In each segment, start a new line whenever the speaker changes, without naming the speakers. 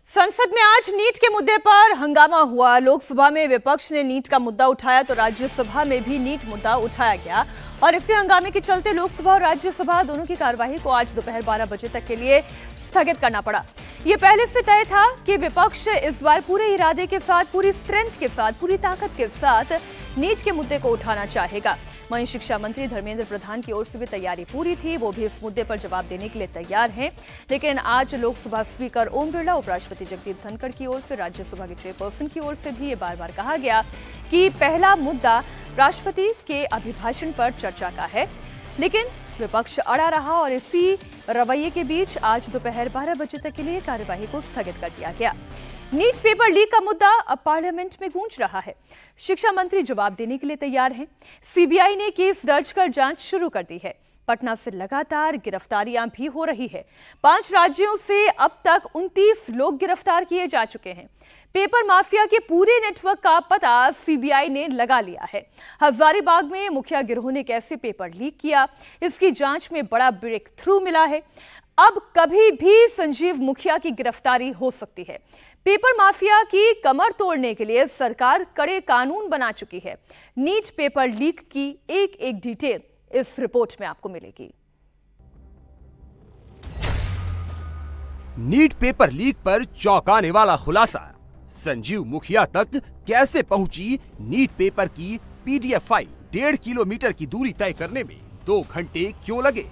संसद में आज नीट के मुद्दे पर हंगामा हुआ। लोकसभा में विपक्ष ने नीट का मुद्दा उठाया तो राज्यसभा में भी नीट मुद्दा उठाया गया और इसी हंगामे के चलते लोकसभा और राज्यसभा दोनों की कार्यवाही को आज दोपहर 12 बजे तक के लिए स्थगित करना पड़ा। ये पहले से तय था कि विपक्ष इस बार पूरे इरादे के साथ, पूरी स्ट्रेंथ के साथ, पूरी ताकत के साथ नीट के मुद्दे को उठाना चाहेगा। वहीं शिक्षा मंत्री धर्मेंद्र प्रधान की ओर से भी तैयारी पूरी थी, वो भी इस मुद्दे पर जवाब देने के लिए तैयार हैं। लेकिन आज लोकसभा स्पीकर ओम बिरला, उपराष्ट्रपति जगदीप धनखड़ की ओर से, राज्यसभा के चेयरपर्सन की ओर से भी ये बार बार कहा गया कि पहला मुद्दा राष्ट्रपति के अभिभाषण पर चर्चा का है, लेकिन विपक्ष अड़ा रहा और इसी रवैये के बीच आज दोपहर 12 बजे तक के लिए कार्यवाही को स्थगित कर दिया गया। नीट पेपर लीक का मुद्दा अब पार्लियामेंट में गूंज रहा है। शिक्षा मंत्री जवाब देने के लिए तैयार हैं। सीबीआई ने केस दर्ज कर जांच शुरू कर दी है। पटना से लगातार गिरफ्तारियां भी हो रही है। 5 राज्यों से अब तक 29 लोग गिरफ्तार किए जा चुके हैं। पेपर माफिया के पूरे नेटवर्क का पता सीबीआई ने लगा लिया है। हजारीबाग में मुखिया गिरोह ने कैसे पेपर लीक किया, इसकी जांच में बड़ा ब्रेक थ्रू मिला है। अब कभी भी संजीव मुखिया की गिरफ्तारी हो सकती है। पेपर माफिया की कमर तोड़ने के लिए सरकार कड़े कानून बना चुकी है। नीट पेपर लीक की एक एक डिटेल इस रिपोर्ट में आपको मिलेगी।
नीट पेपर लीक पर चौंकाने वाला खुलासा। संजीव मुखिया तक कैसे पहुंची नीट पेपर की पीडीएफ फाइल? 1.5 किलोमीटर की दूरी तय करने में 2 घंटे क्यों लगे?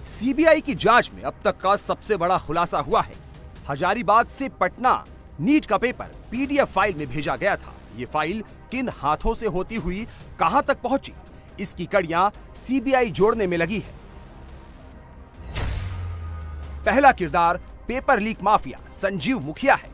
सीबीआई की जांच में अब तक का सबसे बड़ा खुलासा हुआ है। हजारीबाग से पटना नीट का पेपर पीडीएफ फाइल में भेजा गया था। ये फाइल किन हाथों से होती हुई कहां तक पहुंची, इसकी कड़ियां सीबीआई जोड़ने में लगी है। पहला किरदार पेपर लीक माफिया संजीव मुखिया है।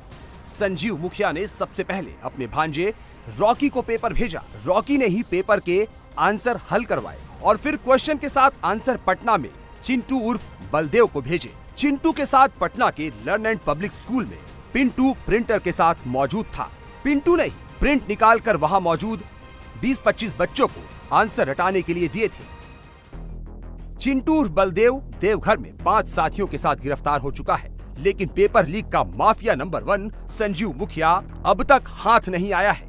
संजीव मुखिया ने सबसे पहले अपने भांजे रॉकी को पेपर भेजा। रॉकी ने ही पेपर के आंसर हल करवाए और फिर क्वेश्चन के साथ आंसर पटना में चिंटू उर्फ बलदेव को भेजे। चिंटू के साथ पटना के लर्न एंड पब्लिक स्कूल में पिंटू प्रिंटर के साथ मौजूद था। पिंटू ने ही प्रिंट निकालकर वहां मौजूद 20-25 बच्चों को आंसर रटाने के लिए दिए थे। चिंटू उर्फ बलदेव देवघर में 5 साथियों के साथ गिरफ्तार हो चुका है, लेकिन पेपर लीक का माफिया नंबर 1 संजीव मुखिया अब तक हाथ नहीं आया है।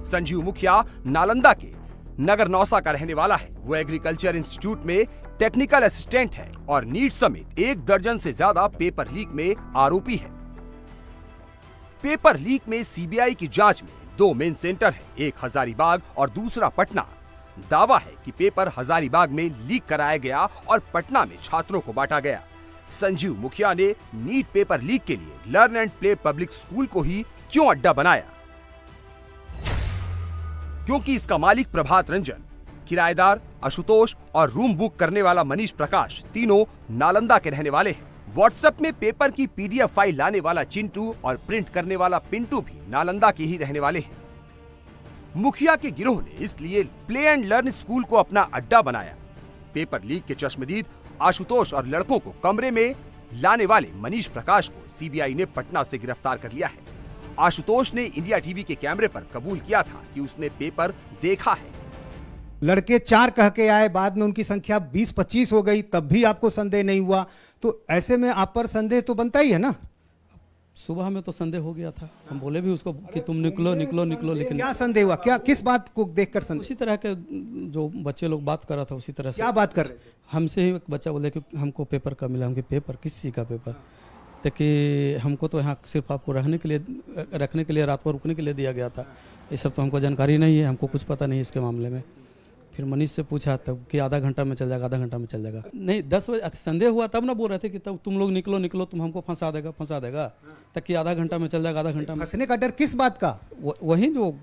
संजीव मुखिया नालंदा के नगर नौसा का रहने वाला है। वो एग्रीकल्चर इंस्टीट्यूट में टेक्निकल असिस्टेंट है और नीट समेत 1 दर्जन से ज्यादा पेपर लीक में आरोपी है। पेपर लीक में सीबीआई की जांच में 2 मेन सेंटर है, एक हजारीबाग और दूसरा पटना। दावा है कि पेपर हजारीबाग में लीक कराया गया और पटना में छात्रों को बांटा गया। संजीव मुखिया ने नीट पेपर लीक के लिए learn and play public school को ही क्यों अड्डा बनाया? क्योंकि इसका मालिक प्रभात रंजन, किराएदार आशुतोष और रूम बुक करने वाला मनीष प्रकाश तीनों नालंदा के रहने वाले हैं। व्हाट्सएप में पेपर की पीडीएफ फाइल लाने वाला चिंटू और प्रिंट करने वाला पिंटू भी नालंदा के ही रहने वाले हैं। मुखिया के गिरोह ने इसलिए प्ले एंड लर्न स्कूल को अपना अड्डा बनाया। पेपर लीक के चश्मदीद आशुतोष और लड़कों को कमरे में लाने वाले मनीष प्रकाश को सीबीआई ने पटना से गिरफ्तार कर लिया है। आशुतोष ने इंडिया टीवी के कैमरे पर कबूल किया था कि उसने पेपर देखा है।
लड़के 4 कह के आए, बाद में उनकी संख्या 20-25 हो गई, तब भी आपको संदेह नहीं हुआ, तो ऐसे में आप पर संदेह तो बनता ही है ना।
सुबह में तो संदेह हो गया था, हम बोले भी उसको कि तुम निकलो निकलो निकलो, लेकिन
क्या संदेह हुआ? क्या, किस बात को देखकर संदेह?
उसी तरह के जो बच्चे लोग बात कर रहा था उसी तरह से।
क्या बात कर रहे थे?
हमसे ही एक बच्चा बोले कि हमको पेपर कब मिला। हमके पेपर किस चीज़ का पेपर? तो कि हमको तो यहाँ सिर्फ आपको रखने के लिए रात को रुकने के लिए दिया गया था। ये सब तो हमको जानकारी नहीं है, हमको कुछ पता नहीं इसके मामले में। फिर मनीष से पूछा तब कि आधा घंटा में चल जाएगा, आधा घंटा में चल जाएगा। नहीं, 10 बजे संदेह हुआ तब ना बोल रहे थे कि तब तुम लोग निकलो निकलो, तुम हमको फंसा देगा तब कि आधा घंटा में चल जाएगा, आधा घंटा में।
फंसने का डर किस बात का?
वही जो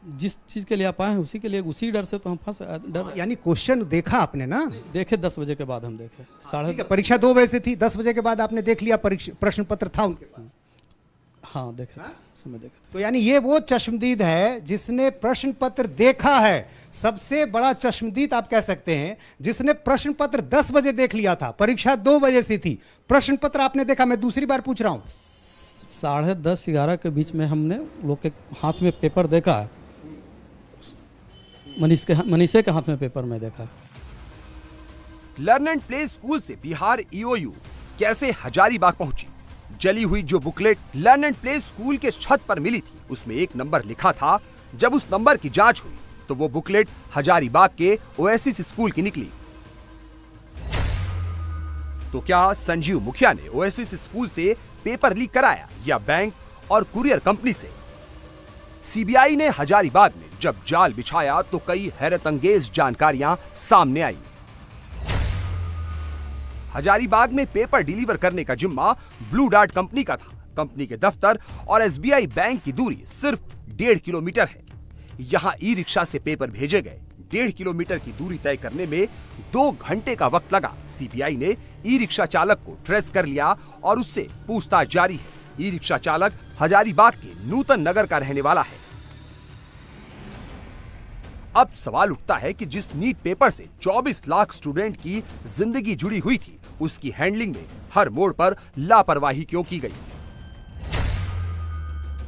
जिस चीज़ के लिए आप आए हैं उसी के लिए, उसी डर से तो हम फंस डर।
यानी क्वेश्चन देखा आपने ना?
देखे 10 बजे के बाद हम देखे।
परीक्षा 2 बजे से थी, 10 बजे के बाद आपने देख लिया, प्रश्न पत्र था उनके पास?
हाँ देखे थे, समय देखे थे।
तो यानी ये वो चश्मदीद है जिसने प्रश्न पत्र देखा है। सबसे बड़ा चश्मदीद आप कह सकते हैं जिसने प्रश्न पत्र 10 बजे देख लिया था। परीक्षा 2 बजे से थी, प्रश्न पत्र आपने देखा। मैं दूसरी बार पूछ रहा हूं,
10:30-11 के बीच में हमने लोग के हाथ में पेपर देखा। मनीषे के हाथ में पेपर में देखा।
लर्न एंड प्ले स्कूल से बिहार ईओयू कैसे हजारीबाग पहुंची? जली हुई जो booklet learn and play school के छत पर मिली थी, उसमें एक नंबर लिखा था। जब उस नंबर की जांच हुई तो वो बुकलेट हजारीबाग के ओएसिस स्कूल की निकली। तो क्या संजीव मुखिया ने ओएसिस स्कूल से पेपर लीक कराया या बैंक और कुरियर कंपनी से? सीबीआई ने हजारीबाग में जब जाल बिछाया तो कई हैरतअंगेज जानकारियां सामने आई। हजारीबाग में पेपर डिलीवर करने का जिम्मा ब्लू डार्ट कंपनी का था। कंपनी के दफ्तर और एसबीआई बैंक की दूरी सिर्फ 1.5 किलोमीटर है। यहां ई रिक्शा से पेपर भेजे गए। 1.5 किलोमीटर की दूरी तय करने में 2 घंटे का वक्त लगा। सीबीआई ने ई रिक्शा चालक को ट्रेस कर लिया और उससे पूछताछ जारी है। ई रिक्शा चालक हजारीबाग के नूतन नगर का रहने वाला है। अब सवाल उठता है कि जिस नीट पेपर से 24 लाख स्टूडेंट की जिंदगी जुड़ी हुई थी, उसकी हैंडलिंग में हर मोड़ पर लापरवाही क्यों की गई?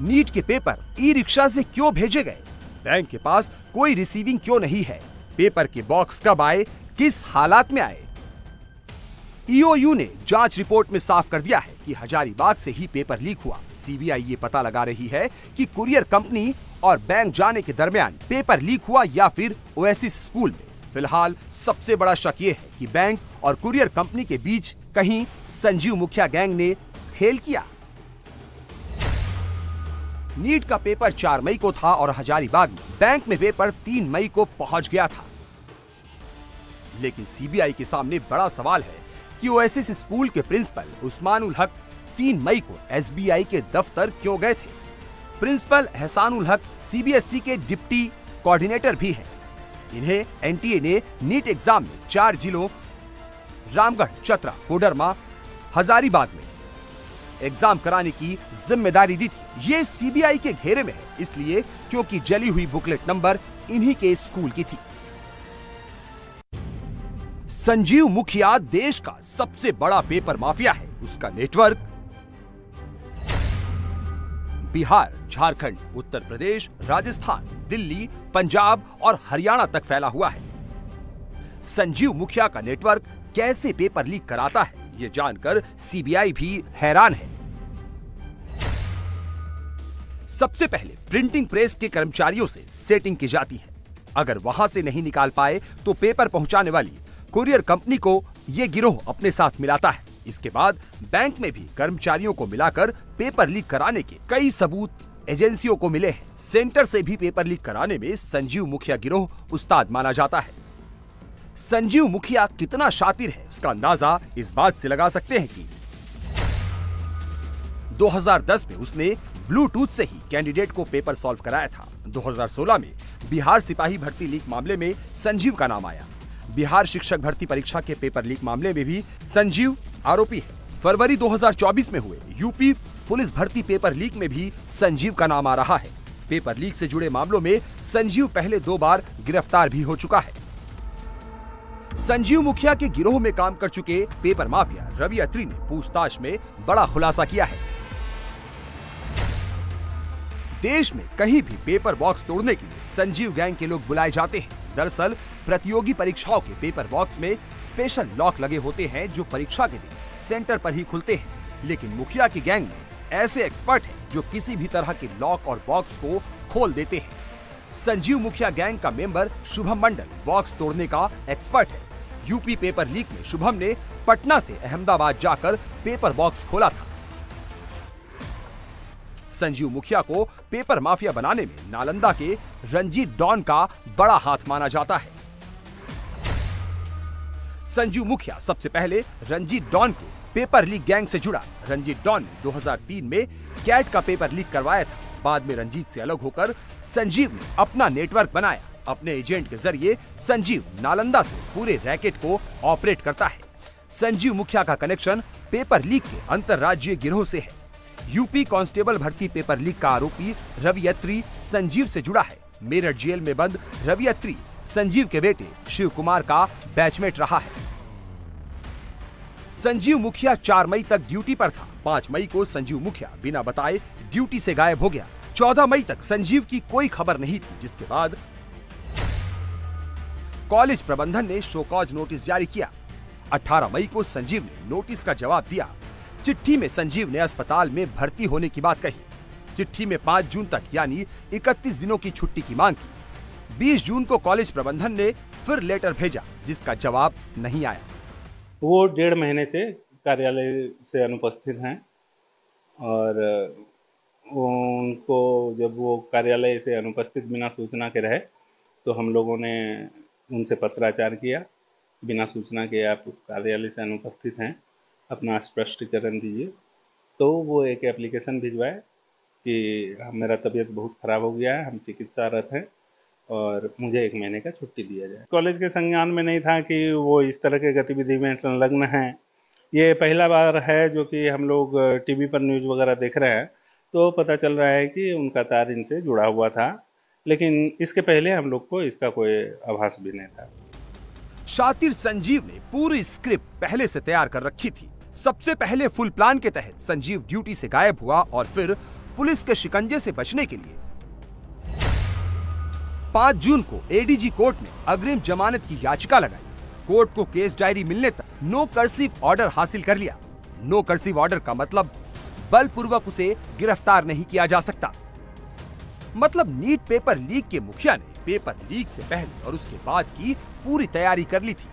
नीट के पेपर ई रिक्शा से क्यों भेजे गए? बैंक के पास कोई रिसीविंग क्यों नहीं है? पेपर के बॉक्स कब आए? किस हालात में आए? ईओयू ने जांच रिपोर्ट में साफ कर दिया है कि हजारीबाग से ही पेपर लीक हुआ। सीबीआई ये पता लगा रही है कि कुरियर कंपनी और बैंक जाने के दरमियान पेपर लीक हुआ या फिर ओएसिस स्कूल में। फिलहाल सबसे बड़ा शक ये है कि बैंक और कुरियर कंपनी के बीच कहीं संजीव मुखिया गैंग ने खेल किया। नीट का पेपर 4 मई को था और हजारीबाग में बैंक में पेपर 3 मई को पहुंच गया था। लेकिन सीबीआई के सामने बड़ा सवाल है कि ओएसिस स्कूल के प्रिंसिपल उस्मानुल हक 3 मई को एसबीआई के दफ्तर क्यों गए थे? प्रिंसिपल एहसानुल हक सीबीएसई के डिप्टी कोऑर्डिनेटर भी हैं। इन्हें एनटीए ने नीट एग्जाम में 4 जिलों रामगढ़, चतरा, कोडरमा, हजारीबाग में एग्जाम कराने की जिम्मेदारी दी थी। ये सीबीआई के घेरे में है, इसलिए क्योंकि जली हुई बुकलेट नंबर इन्हीं के स्कूल की थी। संजीव मुखिया देश का सबसे बड़ा पेपर माफिया है। उसका नेटवर्क बिहार, झारखंड, उत्तर प्रदेश, राजस्थान, दिल्ली, पंजाब और हरियाणा तक फैला हुआ है। संजीव मुखिया का नेटवर्क कैसे पेपर लीक कराता है, ये जानकर सीबीआई भी हैरान है। सबसे पहले प्रिंटिंग प्रेस के कर्मचारियों से सेटिंग की जाती है। अगर वहां से नहीं निकाल पाए तो पेपर पहुंचाने वाली कुरियर कंपनी को यह गिरोह अपने साथ मिलाता है। इसके बाद बैंक में भी कर्मचारियों को मिलाकर पेपर लीक कराने के कई सबूत एजेंसियों को मिले हैं। सेंटर से भी पेपर लीक कराने में संजीव मुखिया गिरोह उस्ताद माना जाता है। संजीव मुखिया कितना शातिर है, उसका अंदाजा इस बात से लगा सकते हैं कि 2010 में उसने ब्लूटूथ से ही कैंडिडेट को पेपर सॉल्व कराया था। 2016 में बिहार सिपाही भर्ती लीक मामले में संजीव का नाम आया। बिहार शिक्षक भर्ती परीक्षा के पेपर लीक मामले में भी संजीव आरोपी है। फरवरी 2024 में हुए यूपी पुलिस भर्ती पेपर लीक में भी संजीव का नाम आ रहा है। पेपर लीक से जुड़े मामलों में संजीव पहले 2 बार गिरफ्तार भी हो चुका है। संजीव मुखिया के गिरोह में काम कर चुके पेपर माफिया रवि अत्री ने पूछताछ में बड़ा खुलासा किया है। देश में कहीं भी पेपर बॉक्स तोड़ने के लिए संजीव गैंग के लोग बुलाए जाते हैं। दरअसल प्रतियोगी परीक्षाओं के पेपर बॉक्स में स्पेशल लॉक लगे होते हैं जो परीक्षा के दिन सेंटर पर ही खुलते हैं। लेकिन मुखिया की गैंग में ऐसे एक्सपर्ट हैं जो किसी भी तरह के लॉक और बॉक्स को खोल देते हैं। संजीव मुखिया गैंग का मेंबर शुभम मंडल बॉक्स तोड़ने का एक्सपर्ट है। यूपी पेपर लीक में शुभम ने पटना से अहमदाबाद जाकर पेपर बॉक्स खोला था। संजीव मुखिया को पेपर माफिया बनाने में नालंदा के रंजीत डॉन का बड़ा हाथ माना जाता है। संजीव मुखिया सबसे पहले रंजीत डॉन के पेपर लीक गैंग से जुड़ा। रंजीत डॉन ने 2003 में कैट का पेपर लीक करवाया था। बाद में रंजीत से अलग होकर संजीव ने अपना नेटवर्क बनाया। अपने एजेंट के जरिए संजीव नालंदा से पूरे रैकेट को ऑपरेट करता है। संजीव मुखिया का कनेक्शन पेपर लीक के अंतरराज्यीय गिरोह से है। यूपी कांस्टेबल भर्ती पेपर लीक का आरोपी रवि अत्री संजीव से जुड़ा है। मेरठ जेल में बंद रवि अत्री संजीव के बेटे शिव कुमार का बैचमेट रहा है। संजीव मुखिया 4 मई तक ड्यूटी पर था। 5 मई को संजीव मुखिया बिना बताए ड्यूटी से गायब हो गया। 14 मई तक संजीव की कोई खबर नहीं थी, जिसके बाद कॉलेज प्रबंधन ने शो कॉज नोटिस जारी किया। 18 मई को संजीव ने नोटिस का जवाब दिया। चिट्ठी में संजीव ने अस्पताल में भर्ती होने की बात कही। चिट्ठी में 5 जून तक यानी 31 दिनों की छुट्टी की मांग की। 20 जून को कॉलेज प्रबंधन ने फिर लेटर भेजा, जिसका जवाब नहीं आया।
वो 1.5 महीने से कार्यालय से अनुपस्थित हैं और उनको जब वो कार्यालय से अनुपस्थित बिना सूचना के रहे तो हम लोगों ने उनसे पत्राचार किया, बिना सूचना के आप कार्यालय से अनुपस्थित हैं, अपना स्पष्टीकरण दीजिए। तो वो एक एप्लीकेशन भिजवाए कि मेरा तबीयत बहुत ख़राब हो गया है, हम चिकित्सारत हैं और मुझे 1 महीने का छुट्टी दिया जाए। कॉलेज के संज्ञान में नहीं था कि वो इस तरह के गतिविधि में संलग्न हैं। ये पहला बार है जो कि हम लोग टीवी पर न्यूज़ वगैरह देख रहे हैं तो पता चल रहा है कि उनका तार इनसे जुड़ा हुआ था, लेकिन इसके पहले हम लोग को इसका कोई आभास भी नहीं था।
शातिर संजीव ने पूरी स्क्रिप्ट पहले से तैयार कर रखी थी। सबसे पहले फुल प्लान के तहत संजीव ड्यूटी से गायब हुआ और फिर पुलिस के शिकंजे से बचने के लिए 5 जून को एडीजी कोर्ट ने अग्रिम जमानत की याचिका लगाई। कोर्ट को केस डायरी मिलने तक नो कर्सिव ऑर्डर हासिल कर लिया। नो कर्सिव ऑर्डर का मतलब बलपूर्वक उसे गिरफ्तार नहीं किया जा सकता। मतलब नीट पेपर लीक के मुखिया ने पेपर लीक से पहले और उसके बाद की पूरी तैयारी कर ली थी।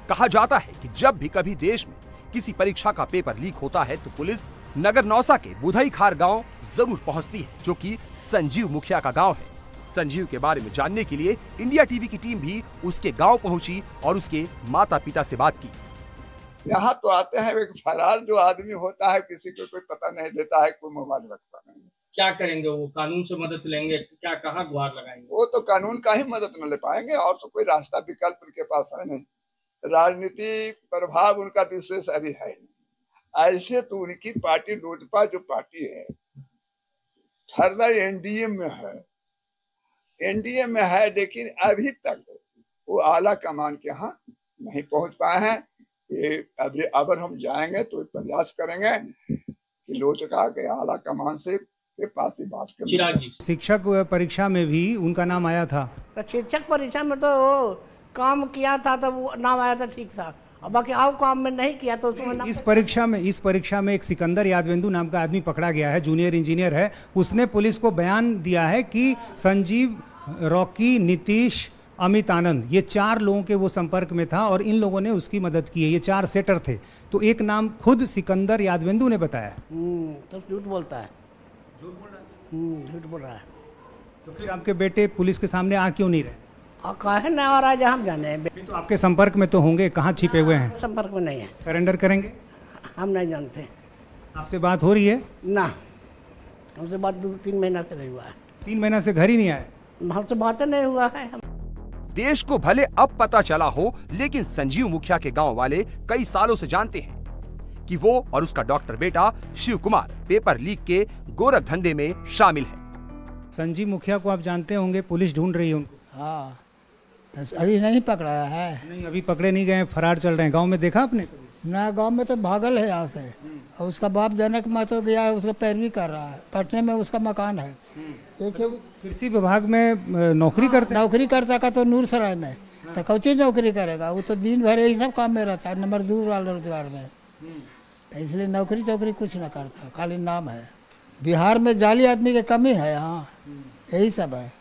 कहा जाता है कि जब भी कभी देश में किसी परीक्षा का पेपर लीक होता है तो पुलिस नगर नौसा के बुधई खार गांव जरूर पहुंचती है, जो कि संजीव मुखिया का गांव है। संजीव के बारे में जानने के लिए इंडिया टीवी की टीम भी उसके गांव पहुंची और उसके माता पिता से बात की।
यहाँ तो आते हैं, एक फरार जो आदमी होता है किसी को कोई पता नहीं देता है, कोई मोबाइल रखता नहीं।
क्या करेंगे वो? कानून से मदद लेंगे? क्या कहाँ गुहार लगाएंगे?
वो तो कानून का ही मदद न ले पाएंगे और तो कोई रास्ता विकल्प उनके पास है नहीं। राजनीति प्रभाव उनका विशेष अभी है नहीं। ऐसे तो उनकी पार्टी लोजपा जो पार्टी है फर्दर एनडीए में है, लेकिन अभी तक वो आला कमान के यहाँ नहीं पहुंच पाए हैं। ये अगर हम जाएंगे तो प्रयास करेंगे कि लोजपा के आला कमान से के पास ही बात करेंगे।
शिक्षक परीक्षा में भी उनका नाम आया था।
शिक्षक परीक्षा में तो काम किया था तो वो नाम आया था, ठीक था। अब बाकी और काम में नहीं किया तो
इस परीक्षा में एक सिकंदर यादवेंदु नाम का आदमी पकड़ा गया है, जूनियर इंजीनियर है। उसने पुलिस को बयान दिया है कि संजीव, रॉकी, नीतीश, अमित आनंद, ये 4 लोगों के वो संपर्क में था और इन लोगों ने उसकी मदद की है। ये 4 सेटर थे। तो एक नाम खुद सिकंदर यादवेंदु ने बताया।
तो झूठ बोलता है, झूठ बोल रहा है।
तो फिर आपके बेटे पुलिस के सामने आ क्यों नहीं रहे?
कहे ना और आज हम जाने।
तो आपके संपर्क में तो होंगे, कहाँ छिपे हुए हैं?
संपर्क में नहीं है।
सरेंडर करेंगे?
हम नहीं जानते।
आपसे बात हो रही है?
ना, हमसे बात 2-3 महीना से नहीं हुआ है।
3 महीना से घर ही नहीं आए?
हमसे बात नहीं हुआ है।
देश को भले अब पता चला हो, लेकिन संजीव मुखिया के गांव वाले कई सालों से जानते हैं कि वो और उसका डॉक्टर बेटा शिव कुमार पेपर लीक के गोरख धंधे में शामिल है।
संजीव मुखिया को आप जानते होंगे, पुलिस ढूंढ रही है उनको।
हाँ, अभी नहीं पकड़ा है।
नहीं, अभी पकड़े नहीं गए, फरार चल रहे हैं। गांव में देखा आपने?
ना, गांव में तो भागल है यहाँ से। और उसका बाप जनक महतो गया है, उसका पैरवी कर रहा है। पटने में उसका मकान है।
कृषि विभाग में नौकरी
करता का तो नूर सराय में। तो कौची नौकरी करेगा? वो तो दिन भर यही सब काम में रहता है, नंबर 2 वाला रोजगार में। इसलिए नौकरी चौकरी कुछ न करता, खाली नाम है। बिहार में जाली आदमी की कमी है यहाँ, यही सब है।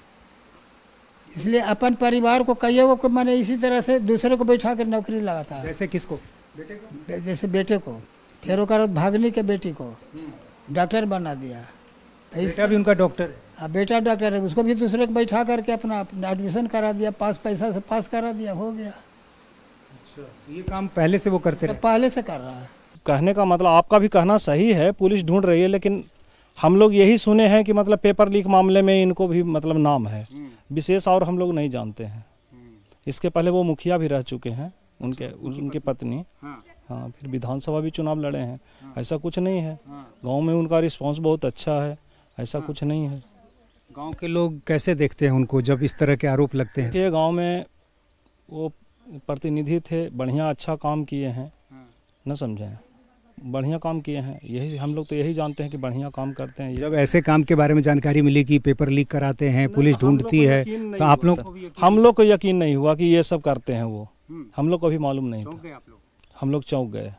इसलिए अपन परिवार को कई को मैंने इसी तरह से दूसरे को बैठा कर नौकरी लगाता है।
जैसे किसको?
बेटे को। जैसे बेटे को, फिर वो भागनी के बेटी को डॉक्टर बना दिया।
बेटा भी उनका डॉक्टर है?
हाँ, बेटा डॉक्टर है। उसको भी दूसरे को बैठा करके अपना एडमिशन करा दिया, पैसा से पास करा दिया, हो गया।
अच्छा, ये काम पहले से वो करते रहे?
पहले से कर रहा है।
कहने का मतलब आपका भी कहना सही है, पुलिस ढूंढ रही है, लेकिन हम लोग यही सुने हैं कि मतलब पेपर लीक मामले में इनको भी मतलब नाम है विशेष, और हम लोग नहीं जानते हैं। इसके पहले वो मुखिया भी रह चुके हैं, उनके पत्नी। हाँ, फिर विधानसभा भी चुनाव लड़े हैं। ऐसा कुछ नहीं है। गांव में उनका रिस्पांस बहुत अच्छा है, ऐसा कुछ नहीं है।
गांव के लोग कैसे देखते हैं उनको जब इस तरह के आरोप लगते हैं?
ये गांव में वो प्रतिनिधि थे, बढ़िया अच्छा काम किए हैं, न समझे, बढ़िया काम किए हैं। यही हम लोग तो यही जानते हैं कि बढ़िया काम करते हैं।
जब ऐसे काम के बारे में जानकारी मिली कि पेपर लीक कराते हैं, पुलिस ढूंढती है, तो आप लोग?
हम लोग को यकीन नहीं हुआ कि ये सब करते हैं वो। हम लोग को भी मालूम नहीं था। हम लोग चौंक गए।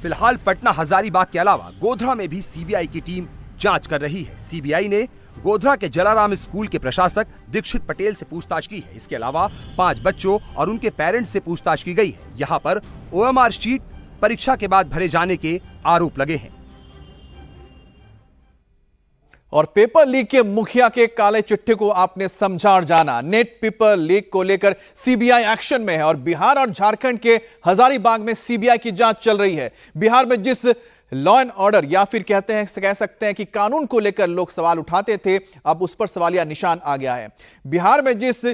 फिलहाल पटना हजारीबाग के अलावा गोधरा में भी सीबीआई की टीम जांच कर रही है। सीबीआई ने गोधरा के जलाराम स्कूल के प्रशासक दीक्षित पटेल से पूछताछ की है। इसके अलावा 5 बच्चों और उनके पेरेंट्स से पूछताछ की गई है। यहाँ पर OMR शीट परीक्षा के बाद भरे जाने के आरोप लगे हैं।
और पेपर लीक के मुखिया के काले चिट्ठे को आपने समझा और जाना। नेट पेपर लीक को लेकर सीबीआई एक्शन में है और बिहार और झारखंड के हजारीबाग में सीबीआई की जांच चल रही है। बिहार में जिस लॉ एंड ऑर्डर या फिर कह सकते हैं कि कानून को लेकर लोग सवाल उठाते थे, अब उस पर सवालिया निशान आ गया है। बिहार में जिस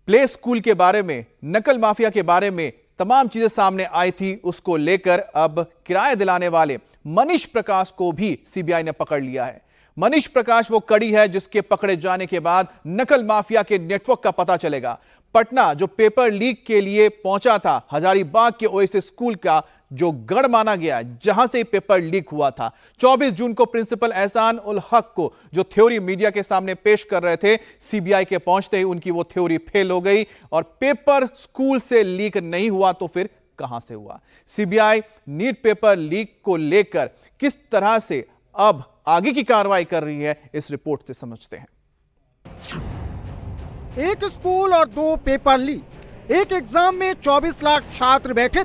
प्ले स्कूल के बारे में, नकल माफिया के बारे में तमाम चीजें सामने आई थी, उसको लेकर अब किराया दिलाने वाले मनीष प्रकाश को भी सीबीआई ने पकड़ लिया है। मनीष प्रकाश वो कड़ी है जिसके पकड़े जाने के बाद नकल माफिया के नेटवर्क का पता चलेगा। पटना जो पेपर लीक के लिए पहुंचा था, हजारीबाग के ओएसिस स्कूल का जो गढ़ माना गया, जहां से पेपर लीक हुआ था। 24 जून को प्रिंसिपल एहसान उल हक को जो थ्योरी मीडिया के सामने पेश कर रहे थे, सीबीआई के पहुंचते ही उनकी वो थ्योरी फेल हो गई और पेपर स्कूल से लीक नहीं हुआ तो फिर कहां से हुआ। सीबीआई नीट पेपर लीक को लेकर किस तरह से अब आगे की कार्रवाई कर रही है, इस रिपोर्ट से समझते हैं।
एक स्कूल और 2 पेपर लीक। एक एग्जाम में 24 लाख छात्र बैठे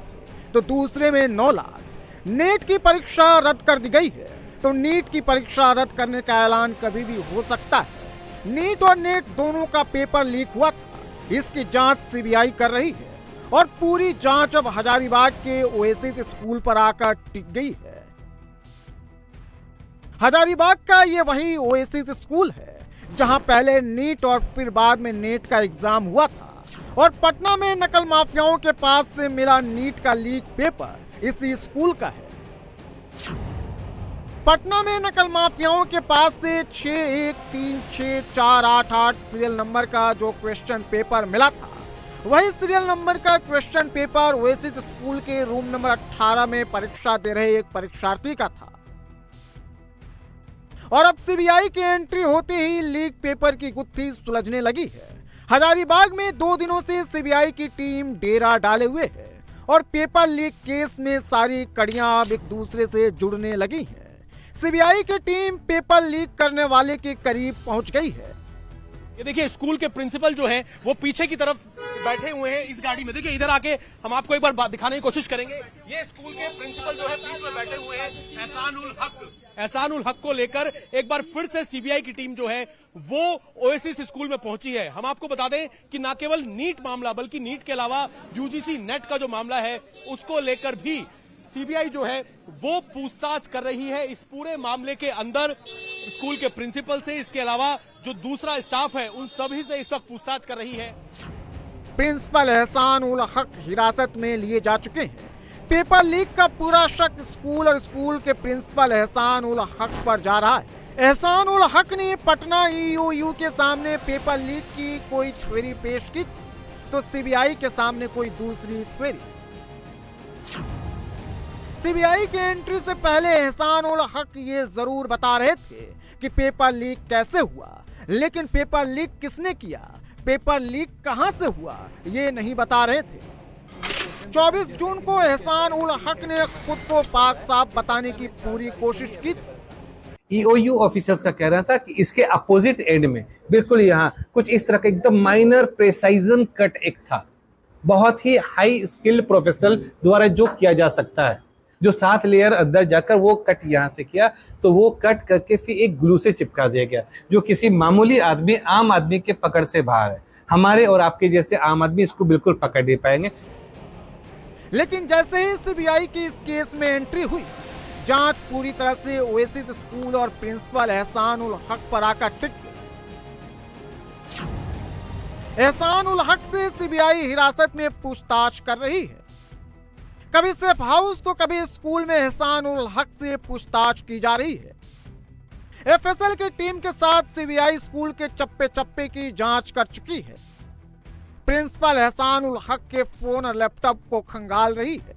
तो दूसरे में 9 लाख। नेट की परीक्षा रद्द कर दी गई है तो नीट की परीक्षा रद्द करने का ऐलान कभी भी हो सकता है। नीट और नेट दोनों का पेपर लीक हुआ था, इसकी जांच सीबीआई कर रही है और पूरी जांच अब हजारीबाग के ओएसिस स्कूल पर आकर टिक गई है। हजारीबाग का ये वही ओएसिस स्कूल है जहां पहले नीट और फिर बाद में नेट का एग्जाम हुआ था और पटना में नकल माफियाओं के पास से मिला नीट का लीक पेपर इसी स्कूल का है। पटना में नकल माफियाओं के पास से 61364888 सीरियल नंबर का जो क्वेश्चन पेपर मिला था, वही सीरियल नंबर का क्वेश्चन पेपर ओएसिस स्कूल के रूम नंबर 18 में परीक्षा दे रहे एक परीक्षार्थी का था। और अब सीबीआई की एंट्री होते ही लीक पेपर की गुत्थी सुलझने लगी है। हजारीबाग में 2 दिनों से सीबीआई की टीम डेरा डाले हुए है और पेपर लीक केस में सारी कड़ियां अब एक दूसरे से जुड़ने लगी हैं। सीबीआई की टीम पेपर लीक करने वाले के करीब पहुंच गई है।
ये देखिए स्कूल के प्रिंसिपल जो है वो पीछे की तरफ बैठे हुए हैं इस गाड़ी में। देखिए इधर आके हम आपको एक बार दिखाने की कोशिश करेंगे। ये स्कूल के प्रिंसिपल जो है बीच में बैठे हुए हैं। एहसान उल हक को लेकर एक बार फिर से सीबीआई की टीम जो है वो ओएसिस स्कूल में पहुंची है। हम आपको बता दें कि न केवल नीट मामला बल्कि नीट के अलावा यूजीसी नेट का जो मामला है उसको लेकर भी सीबीआई जो है वो पूछताछ कर रही है। इस पूरे मामले के अंदर स्कूल के प्रिंसिपल से, इसके अलावा जो दूसरा स्टाफ है उन सभी से इस वक्त पूछताछ कर रही है।
प्रिंसिपल एहसान उल हक हिरासत में लिए जा चुके हैं। पेपर लीक का पूरा शक स्कूल और स्कूल के प्रिंसिपल एहसान उल हक पर जा रहा है। एहसान उल हक ने पटना EOU के सामने पेपर लीक की कोई थ्योरी पेश की तो सीबीआई के सामने कोई दूसरी थ्योरी। सीबीआई की एंट्री से पहले एहसान उल हक ये जरूर बता रहे थे कि पेपर लीक कैसे हुआ, लेकिन पेपर लीक किसने किया, पेपर लीक कहां से हुआ, ये नहीं बता रहे थे। 24 जून को एहसान उल हक ने खुद को पाक साफ बताने की पूरी कोशिश की।
EOU ऑफिसर्स का कहना था कि इसके अपोजिट एंड में बिल्कुल यहाँ कुछ इस तरह का एकदम माइनर प्रेसाइजन कट एक था, बहुत ही हाई स्किल्ड प्रोफेशनल द्वारा जो किया जा सकता है, जो 7 लेयर अंदर जाकर वो कट यहाँ से किया तो वो कट करके फिर एक ग्लू से चिपका दिया गया, जो किसी मामूली आदमी, आम आदमी के पकड़ से बाहर है। हमारे और आपके जैसे आम आदमी इसको बिल्कुल पकड़ नहीं पाएंगे।
लेकिन जैसे ही सीबीआई की इस केस में एंट्री हुई, जांच पूरी तरह से ओएसिस स्कूल और प्रिंसिपल एहसान उल हक पर आकर टिक गई। एहसान उल हक से सीबीआई हिरासत में पूछताछ कर रही है। कभी सेफ हाउस तो कभी स्कूल में एहसान उल हक से पूछताछ की जा रही है। एफएसएल की टीम के साथ सीबीआई स्कूल के चप्पे चप्पे की जांच कर चुकी है। प्रिंसिपल एहसान उल हक के फोन और लैपटॉप को खंगाल रही है।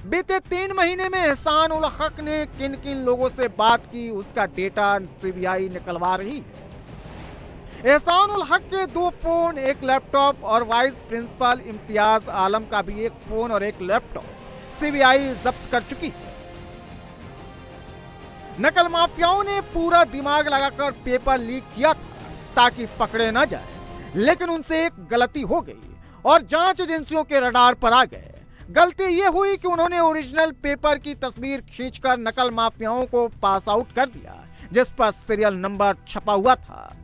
बीते 3 महीने में एहसान उल हक ने किन किन लोगों से बात की, उसका डेटा सीबीआई निकलवा रही है। एहसानुल हक के 2 फोन, 1 लैपटॉप और वाइस प्रिंसिपल इम्तियाज आलम का भी 1 फोन और 1 लैपटॉप सीबीआई जब्त कर चुकी है। नकल माफियाओं ने पूरा दिमाग लगाकर पेपर लीक किया था ताकि पकड़े न जाए, लेकिन उनसे एक गलती हो गई और जांच एजेंसियों के रडार पर आ गए। गलती ये हुई कि उन्होंने ओरिजिनल पेपर की तस्वीर खींचकर नकल माफियाओं को पास आउट कर दिया, जिस पर सीरियल नंबर छपा हुआ था।